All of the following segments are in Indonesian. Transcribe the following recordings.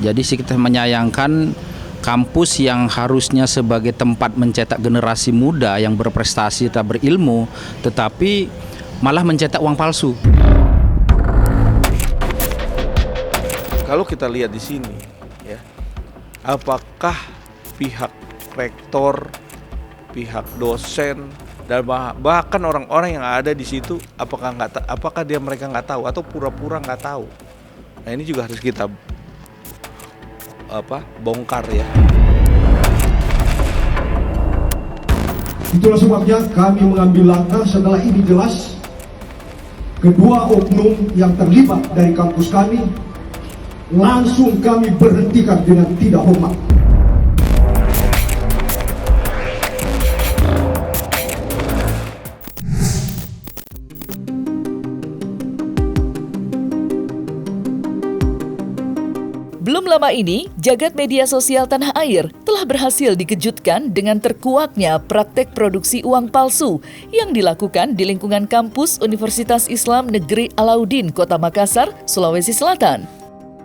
Jadi kita menyayangkan kampus yang harusnya sebagai tempat mencetak generasi muda yang berprestasi dan berilmu, tetapi malah mencetak uang palsu. Kalau kita lihat di sini, ya, apakah pihak rektor, pihak dosen, dan bahkan orang-orang yang ada di situ, apakah mereka nggak tahu atau pura-pura nggak tahu? Nah, ini juga harus kita bongkar, ya. Itulah sebabnya kami mengambil langkah setelah ini jelas kedua oknum yang terlibat dari kampus kami langsung kami berhentikan dengan tidak hormat. Belum lama ini, jagat media sosial tanah air telah berhasil dikejutkan dengan terkuaknya praktek produksi uang palsu yang dilakukan di lingkungan kampus Universitas Islam Negeri Alauddin, Kota Makassar, Sulawesi Selatan.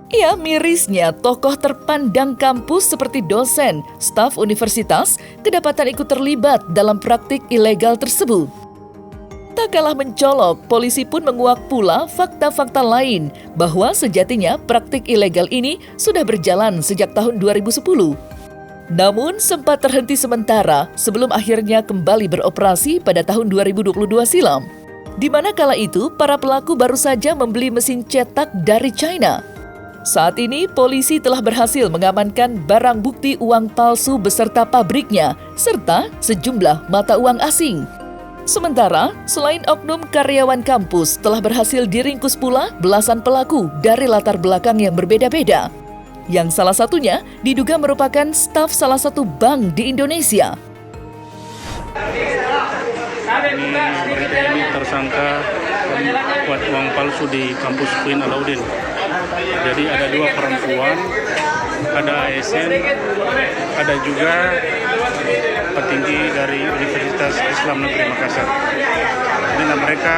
Ya, mirisnya tokoh terpandang kampus seperti dosen, staf universitas kedapatan ikut terlibat dalam praktik ilegal tersebut. Tak kalah mencolok, polisi pun menguak pula fakta-fakta lain bahwa sejatinya praktik ilegal ini sudah berjalan sejak tahun 2010. Namun sempat terhenti sementara sebelum akhirnya kembali beroperasi pada tahun 2022 silam. Di mana kala itu para pelaku baru saja membeli mesin cetak dari China. Saat ini polisi telah berhasil mengamankan barang bukti uang palsu beserta pabriknya serta sejumlah mata uang asing. Sementara, selain oknum karyawan kampus, telah berhasil diringkus pula belasan pelaku dari latar belakang yang berbeda-beda. Yang salah satunya diduga merupakan staf salah satu bank di Indonesia. Mereka ini tersangka membuat uang palsu di kampus UIN Alauddin. Jadi ada dua perempuan, ada ASN, ada juga petinggi dari Universitas Islam Negeri Makassar. Inilah mereka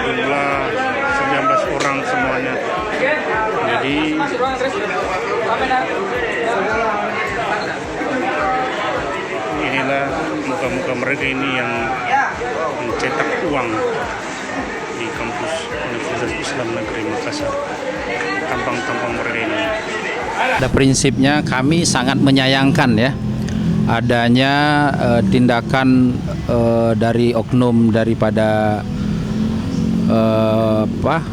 berjumlah 19 orang semuanya. Jadi inilah muka-muka mereka ini yang mencetak uang di kampus Universitas Islam Negeri Makassar. Tampang-tampang mereka ini. Pada prinsipnya kami sangat menyayangkan ya adanya tindakan dari oknum daripada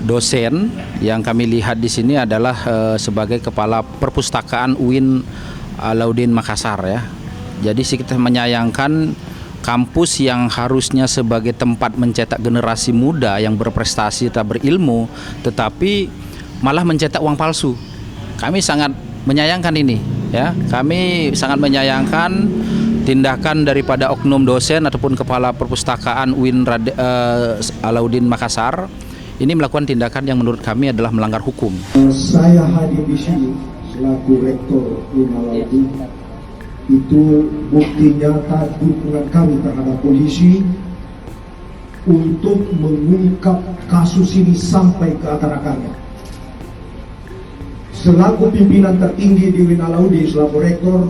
dosen yang kami lihat di sini adalah sebagai kepala perpustakaan UIN Alauddin Makassar ya. Jadi kita menyayangkan kampus yang harusnya sebagai tempat mencetak generasi muda yang berprestasi dan berilmu, tetapi malah mencetak uang palsu. Kami sangat menyayangkan ini, ya. Kami sangat menyayangkan tindakan daripada oknum dosen ataupun kepala perpustakaan UIN Alauddin Makassar. Ini melakukan tindakan yang menurut kami adalah melanggar hukum. Saya hadir di sini selaku rektor UIN Alauddin. Itu bukti nyata dukungan kami terhadap polisi untuk mengungkap kasus ini sampai ke akar-akarnya. Selaku pimpinan tertinggi di UIN Alauddin, selaku rektor,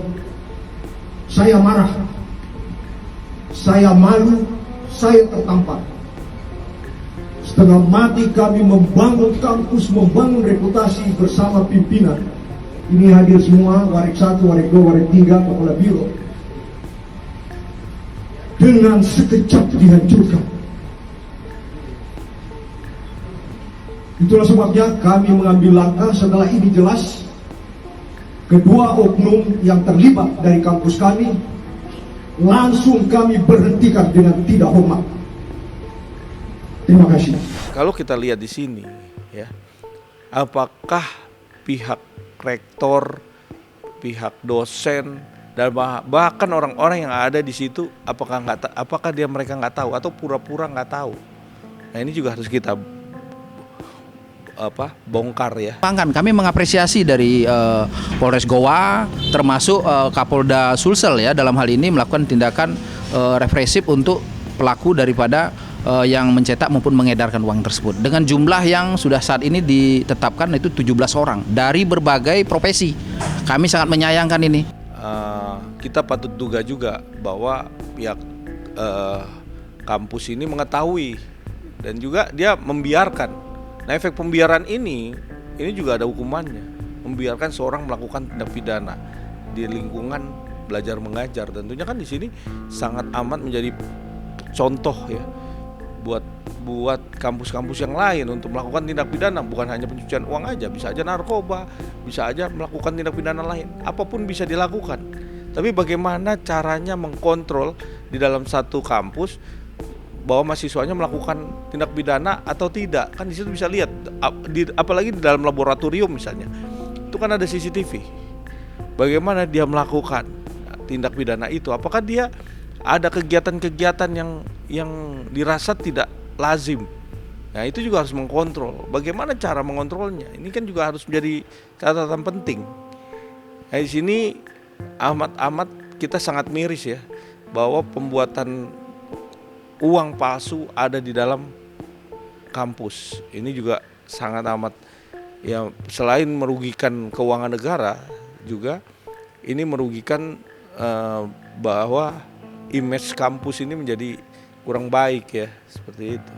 saya marah, saya malu, saya tertampar. Setengah mati kami membangun kampus, membangun reputasi bersama pimpinan. Ini hadir semua, Warik 1, Warik 2, Warik 3, Kepala Biro. Dengan sekejap dihancurkan. Itulah sebabnya kami mengambil langkah setelah ini jelas kedua oknum yang terlibat dari kampus kami langsung kami berhentikan dengan tidak hormat. Terima kasih. Kalau kita lihat di sini, ya, apakah pihak rektor, pihak dosen, dan bahkan orang-orang yang ada di situ, apakah mereka nggak tahu atau pura-pura nggak tahu? Nah, ini juga harus kita bongkar, ya. Kami mengapresiasi dari Polres Goa termasuk Kapolda Sulsel ya dalam hal ini melakukan tindakan represif untuk pelaku daripada yang mencetak maupun mengedarkan uang tersebut. Dengan jumlah yang sudah saat ini ditetapkan itu 17 orang dari berbagai profesi. Kami sangat menyayangkan ini. Kita patut duga juga bahwa pihak kampus ini mengetahui dan juga dia membiarkan. Nah, efek pembiaran ini juga ada hukumannya. Membiarkan seorang melakukan tindak pidana di lingkungan belajar mengajar. Tentunya kan di sini sangat amat menjadi contoh ya buat kampus-kampus yang lain untuk melakukan tindak pidana, bukan hanya pencucian uang aja, bisa aja narkoba, bisa aja melakukan tindak pidana lain, apapun bisa dilakukan. Tapi bagaimana caranya mengkontrol di dalam satu kampus bahwa mahasiswanya melakukan tindak pidana atau tidak? Kan di situ bisa lihat, apalagi di dalam laboratorium misalnya, itu kan ada CCTV. Bagaimana dia melakukan tindak pidana itu? Apakah dia ada kegiatan-kegiatan yang dirasa tidak lazim? Nah, itu juga harus mengkontrol. Bagaimana cara mengontrolnya? Ini kan juga harus menjadi catatan penting. Nah, di sini amat kita sangat miris ya bahwa pembuatan uang palsu ada di dalam kampus. Ini juga sangat amat ya, selain merugikan keuangan negara, juga ini merugikan bahwa image kampus ini menjadi kurang baik ya, seperti itu.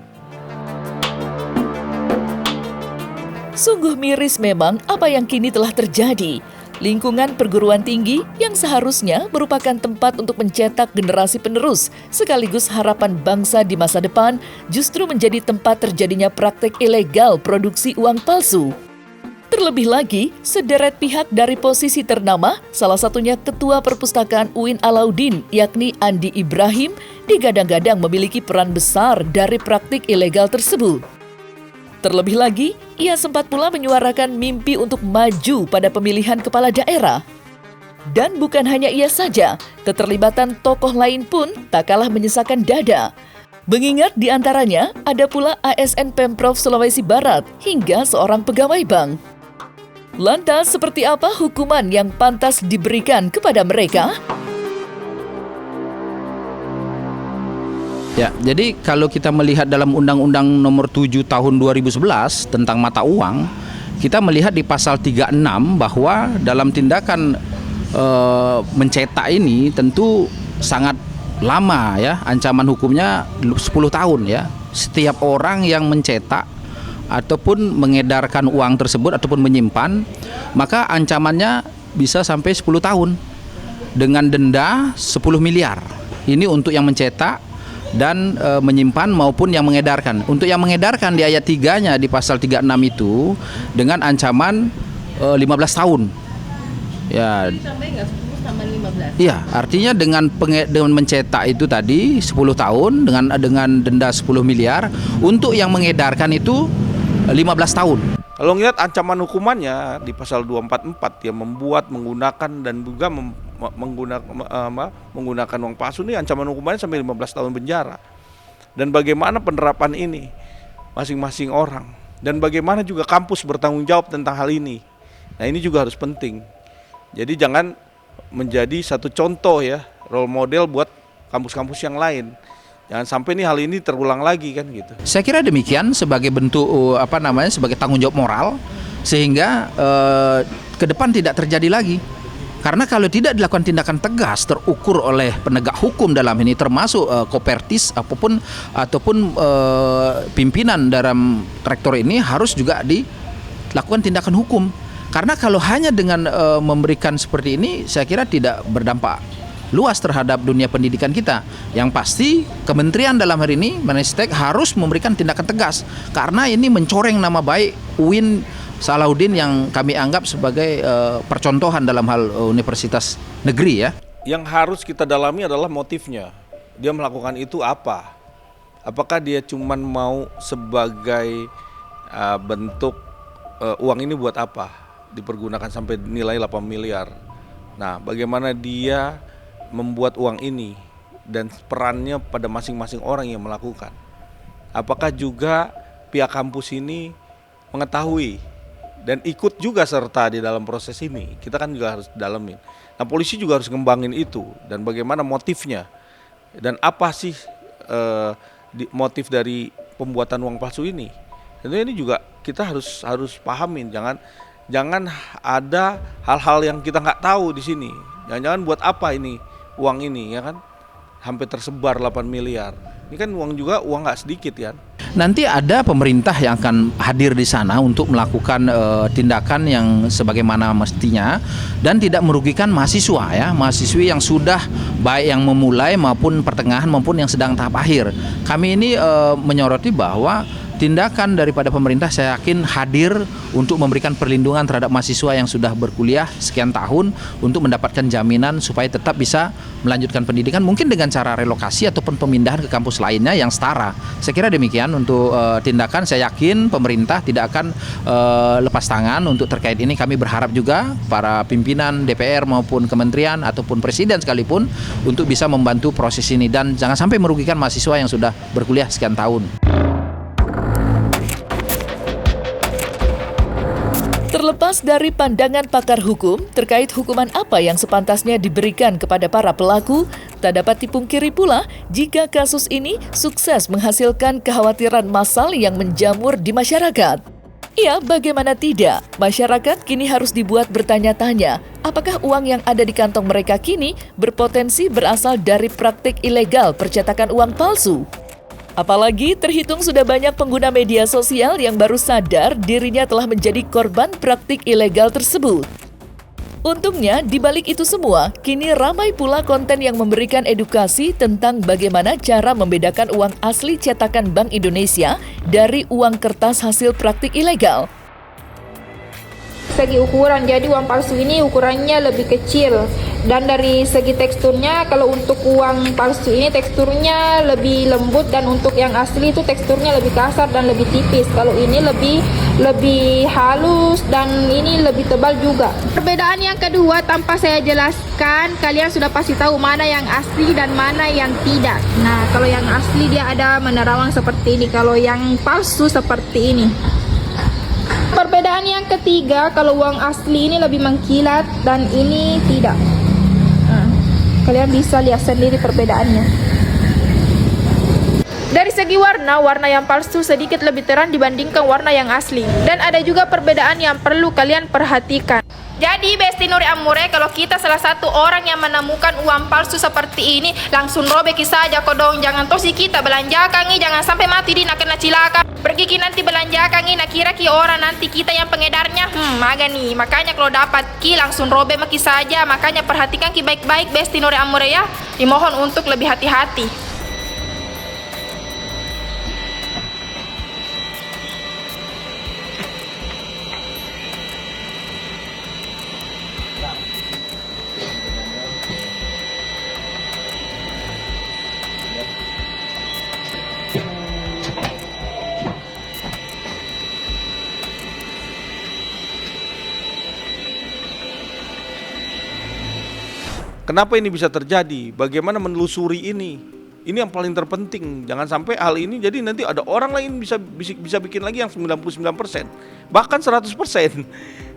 Sungguh miris memang apa yang kini telah terjadi. Lingkungan perguruan tinggi yang seharusnya merupakan tempat untuk mencetak generasi penerus sekaligus harapan bangsa di masa depan justru menjadi tempat terjadinya praktek ilegal produksi uang palsu. Terlebih lagi, sederet pihak dari posisi ternama, salah satunya Ketua Perpustakaan UIN Alauddin, yakni Andi Ibrahim, digadang-gadang memiliki peran besar dari praktik ilegal tersebut. Terlebih lagi, ia sempat pula menyuarakan mimpi untuk maju pada pemilihan kepala daerah. Dan bukan hanya ia saja, keterlibatan tokoh lain pun tak kalah menyesakan dada. Mengingat di antaranya ada pula ASN Pemprov Sulawesi Barat hingga seorang pegawai bank. Lantas, seperti apa hukuman yang pantas diberikan kepada mereka? Ya, jadi kalau kita melihat dalam Undang-Undang Nomor 7 Tahun 2011 tentang mata uang, kita melihat di pasal 36 bahwa dalam tindakan mencetak ini tentu sangat lama ya, ancaman hukumnya 10 tahun ya. Setiap orang yang mencetak ataupun mengedarkan uang tersebut ataupun menyimpan, maka ancamannya bisa sampai 10 tahun dengan denda 10 miliar. Ini untuk yang mencetak dan menyimpan maupun yang mengedarkan. Untuk yang mengedarkan di ayat 3-nya di pasal 36 itu dengan ancaman 15 tahun. Ya. Sampai enggak 10 tambah 15. Iya, artinya dengan mencetak itu tadi 10 tahun dengan denda 10 miliar, untuk yang mengedarkan itu 15 tahun. Kalau ngelihat ancaman hukumannya di pasal 244 yang membuat, menggunakan dan juga menggunakan uang palsu, ini ancaman hukumannya sampai 15 tahun penjara. Dan bagaimana penerapan ini masing-masing orang, dan bagaimana juga kampus bertanggung jawab tentang hal ini. Nah, ini juga harus penting. Jadi jangan menjadi satu contoh ya, role model buat kampus-kampus yang lain. Jangan sampai nih hal ini terulang lagi kan gitu. Saya kira demikian sebagai bentuk sebagai tanggung jawab moral sehingga ke depan tidak terjadi lagi. Karena kalau tidak dilakukan tindakan tegas terukur oleh penegak hukum dalam ini termasuk Kopertis ataupun pimpinan dalam rektor ini harus juga dilakukan tindakan hukum. Karena kalau hanya dengan memberikan seperti ini saya kira tidak berdampak luas terhadap dunia pendidikan kita. Yang pasti kementerian dalam hari ini Menristek harus memberikan tindakan tegas karena ini mencoreng nama baik UIN Alauddin yang kami anggap sebagai percontohan dalam hal universitas negeri ya. Yang harus kita dalami adalah motifnya. Dia melakukan itu apa? Apakah dia cuman mau sebagai bentuk uang ini buat apa? Dipergunakan sampai nilai 8 miliar. Nah, bagaimana dia membuat uang ini dan perannya pada masing-masing orang yang melakukan. Apakah juga pihak kampus ini mengetahui dan ikut juga serta di dalam proses ini? Kita kan juga harus dalamin. Nah, polisi juga harus ngembangin itu dan bagaimana motifnya dan apa sih motif dari pembuatan uang palsu ini. Tentu ini juga kita harus pahamin, jangan ada hal-hal yang kita nggak tahu di sini. Jangan buat apa ini uang ini, ya kan? Hampir tersebar 8 miliar. Ini kan uang nggak sedikit kan. Nanti ada pemerintah yang akan hadir di sana untuk melakukan tindakan yang sebagaimana mestinya dan tidak merugikan mahasiswa ya, mahasiswi yang sudah baik yang memulai maupun pertengahan maupun yang sedang tahap akhir. Kami ini menyoroti bahwa tindakan daripada pemerintah saya yakin hadir untuk memberikan perlindungan terhadap mahasiswa yang sudah berkuliah sekian tahun untuk mendapatkan jaminan supaya tetap bisa melanjutkan pendidikan mungkin dengan cara relokasi ataupun pemindahan ke kampus lainnya yang setara. Saya kira demikian untuk tindakan. Saya yakin pemerintah tidak akan lepas tangan untuk terkait ini. Kami berharap juga para pimpinan DPR maupun kementerian ataupun presiden sekalipun untuk bisa membantu proses ini dan jangan sampai merugikan mahasiswa yang sudah berkuliah sekian tahun. Terlepas dari pandangan pakar hukum terkait hukuman apa yang sepantasnya diberikan kepada para pelaku, tak dapat dipungkiri pula jika kasus ini sukses menghasilkan kekhawatiran massal yang menjamur di masyarakat. Ya, bagaimana tidak? Masyarakat kini harus dibuat bertanya-tanya, apakah uang yang ada di kantong mereka kini berpotensi berasal dari praktik ilegal percetakan uang palsu? Apalagi terhitung sudah banyak pengguna media sosial yang baru sadar dirinya telah menjadi korban praktik ilegal tersebut. Untungnya, di balik itu semua, kini ramai pula konten yang memberikan edukasi tentang bagaimana cara membedakan uang asli cetakan Bank Indonesia dari uang kertas hasil praktik ilegal. Segi ukuran, jadi uang palsu ini ukurannya lebih kecil, dan dari segi teksturnya, kalau untuk uang palsu ini teksturnya lebih lembut dan untuk yang asli itu teksturnya lebih kasar dan lebih tipis. Kalau ini lebih halus dan ini lebih tebal juga. Perbedaan yang kedua tanpa saya jelaskan, kalian sudah pasti tahu mana yang asli dan mana yang tidak. Nah, kalau yang asli dia ada menerawang seperti ini, kalau yang palsu seperti ini. Perbedaan yang ketiga, kalau uang asli ini lebih mengkilat dan ini tidak. Kalian bisa lihat sendiri perbedaannya. Dari segi warna yang palsu sedikit lebih terang dibandingkan warna yang asli. Dan ada juga perbedaan yang perlu kalian perhatikan. Jadi Besti Nuri Amore, kalau kita salah satu orang yang menemukan uang palsu seperti ini, langsung robeki saja kodong. Jangan tosi kita belanjakan, jangan sampai mati di nak kena cilaka. Pergi ki nanti belanjakan, nak kira ki orang nanti kita yang pengedarnya. Maga nih, makanya kalau dapat ki langsung robe maki saja. Makanya perhatikan ki baik-baik Besti Nuri Amore ya. Dimohon untuk lebih hati-hati. Kenapa ini bisa terjadi? Bagaimana menelusuri ini? Ini yang paling terpenting. Jangan sampai hal ini jadi nanti ada orang lain bisa bikin lagi yang 99%, bahkan 100%.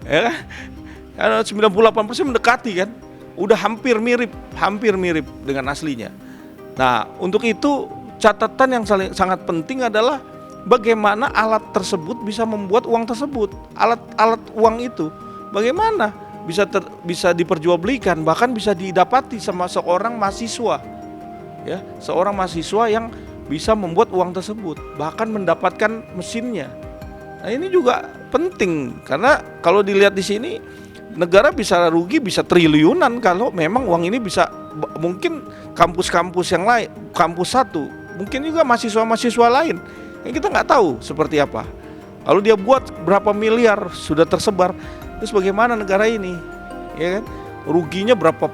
Ya, karena 98% mendekati kan, udah hampir mirip dengan aslinya. Nah, untuk itu catatan yang sangat penting adalah bagaimana alat tersebut bisa membuat uang tersebut. Alat uang itu bagaimana bisa diperjualbelikan, bahkan bisa didapati sama seorang mahasiswa, ya, seorang mahasiswa yang bisa membuat uang tersebut, bahkan mendapatkan mesinnya. Nah, ini juga penting karena kalau dilihat di sini negara bisa rugi bisa triliunan kalau memang uang ini bisa, mungkin kampus-kampus yang lain, kampus satu, mungkin juga mahasiswa-mahasiswa lain yang kita nggak tahu seperti apa. Kalau dia buat berapa miliar sudah tersebar. Terus bagaimana negara ini, ya kan? Ruginya berapa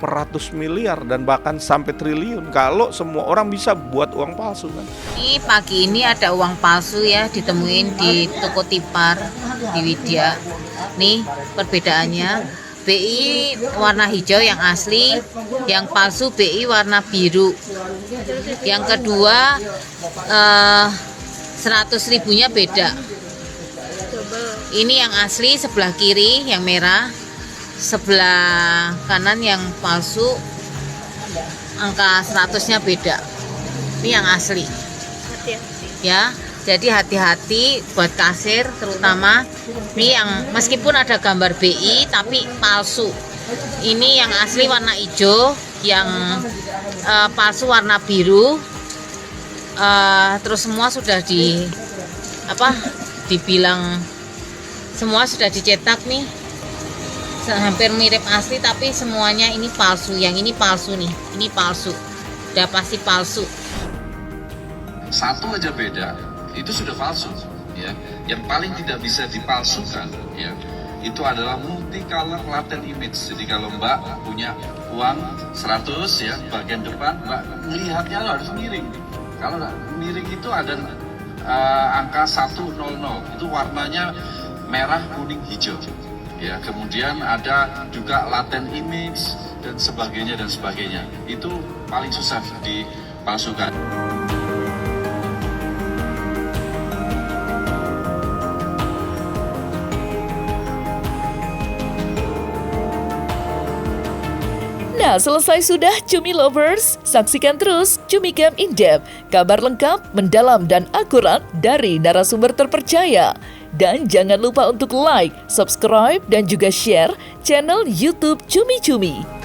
ratus miliar dan bahkan sampai triliun kalau semua orang bisa buat uang palsu kan. Ini pagi ini ada uang palsu ya ditemuin di toko Tipar di Widya. Nih perbedaannya, BI warna hijau yang asli, yang palsu BI warna biru. Yang kedua 100.000-nya beda. Ini yang asli sebelah kiri yang merah, sebelah kanan yang palsu, angka 100-nya beda. Ini yang asli. Ya, jadi hati-hati buat kasir, terutama ini yang meskipun ada gambar BI tapi palsu. Ini yang asli warna hijau, yang palsu warna biru. Terus semua sudah dibilang semua sudah dicetak nih, hampir mirip asli tapi semuanya ini palsu. Yang ini palsu nih, ini palsu, udah pasti palsu. Satu aja beda, itu sudah palsu ya. Yang paling tidak bisa dipalsukan ya, itu adalah multicolor latent image. Jadi kalau Mbak punya uang 100 ya, bagian depan Mbak melihatnya harus miring. Kalau miring itu ada angka 100, itu warnanya merah, kuning, hijau. Ya, kemudian ada juga latent image dan sebagainya dan sebagainya. Itu paling susah dipalsukan. Nah, selesai sudah Cumi Lovers. Saksikan terus Cumi Camp In Depth, kabar lengkap, mendalam, dan akurat dari narasumber terpercaya. Dan jangan lupa untuk like, subscribe, dan juga share channel YouTube Cumi Cumi.